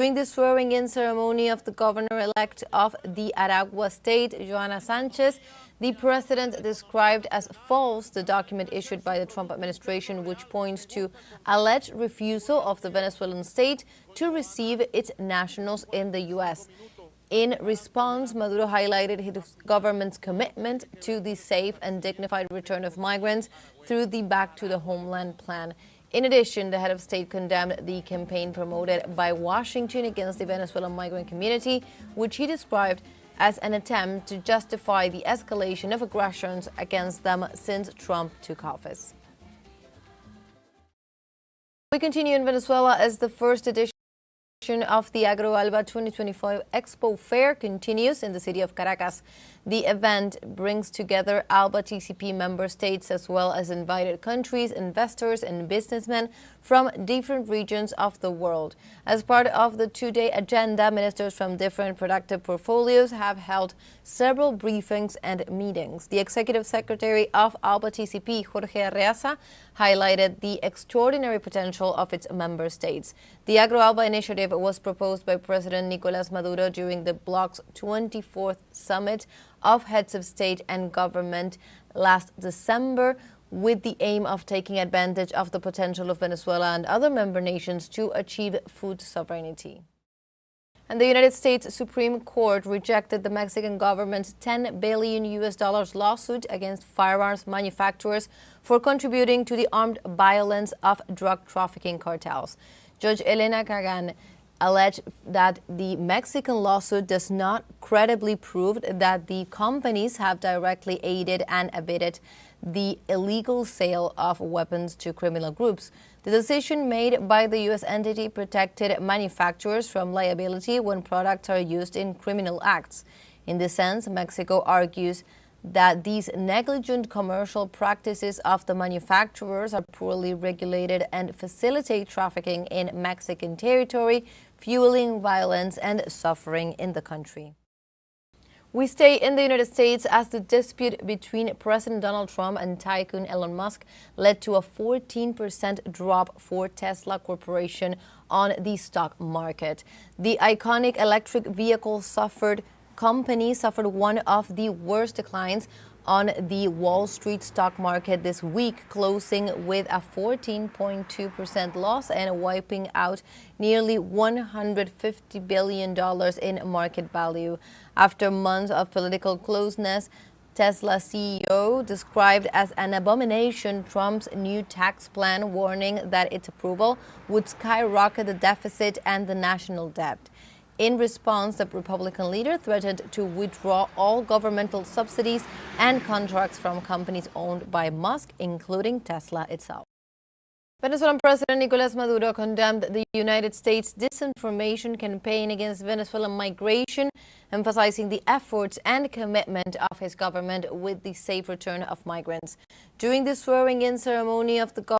During the swearing-in ceremony of the governor-elect of the Aragua state, Joana Sanchez, the president described as false the document issued by the Trump administration, which points to alleged refusal of the Venezuelan state to receive its nationals in the U.S. In response, Maduro highlighted his government's commitment to the safe and dignified return of migrants through the Back to the Homeland plan. In addition, the head of state condemned the campaign promoted by Washington against the Venezuelan migrant community, which he described as an attempt to justify the escalation of aggressions against them since Trump took office. We continue in Venezuela as the first edition of the AgroAlba 2025 Expo Fair continues in the city of Caracas. The event brings together ALBA TCP member states as well as invited countries, investors, and businessmen from different regions of the world. As part of the two-day agenda, ministers from different productive portfolios have held several briefings and meetings. The executive secretary of ALBA TCP, Jorge Arreaza, highlighted the extraordinary potential of its member states. The AgroAlba initiative was proposed by President Nicolás Maduro during the bloc's 24th summit of heads of state and government last December, with the aim of taking advantage of the potential of Venezuela and other member nations to achieve food sovereignty. And the United States Supreme Court rejected the Mexican government's $10 billion lawsuit against firearms manufacturers for contributing to the armed violence of drug trafficking cartels. Judge Elena Kagan alleged that the Mexican lawsuit does not credibly prove that the companies have directly aided and abetted the illegal sale of weapons to criminal groups. The decision made by the U.S. entity protected manufacturers from liability when products are used in criminal acts. In this sense, Mexico argues that these negligent commercial practices of the manufacturers are poorly regulated and facilitate trafficking in Mexican territory, fueling violence and suffering in the country. We stay in the United States as the dispute between President Donald Trump and tycoon Elon Musk led to a 14% drop for Tesla Corporation on the stock market. The iconic electric vehicle company suffered one of the worst declines on the Wall Street stock market this week, closing with a 14.2% loss and wiping out nearly $150 billion in market value. After months of political closeness, Tesla CEO described as an abomination Trump's new tax plan, warning that its approval would skyrocket the deficit and the national debt. In response, the Republican leader threatened to withdraw all governmental subsidies and contracts from companies owned by Musk, including Tesla itself. Venezuelan President Nicolás Maduro condemned the United States' disinformation campaign against Venezuelan migration, emphasizing the efforts and commitment of his government with the safe return of migrants. During the swearing-in ceremony of the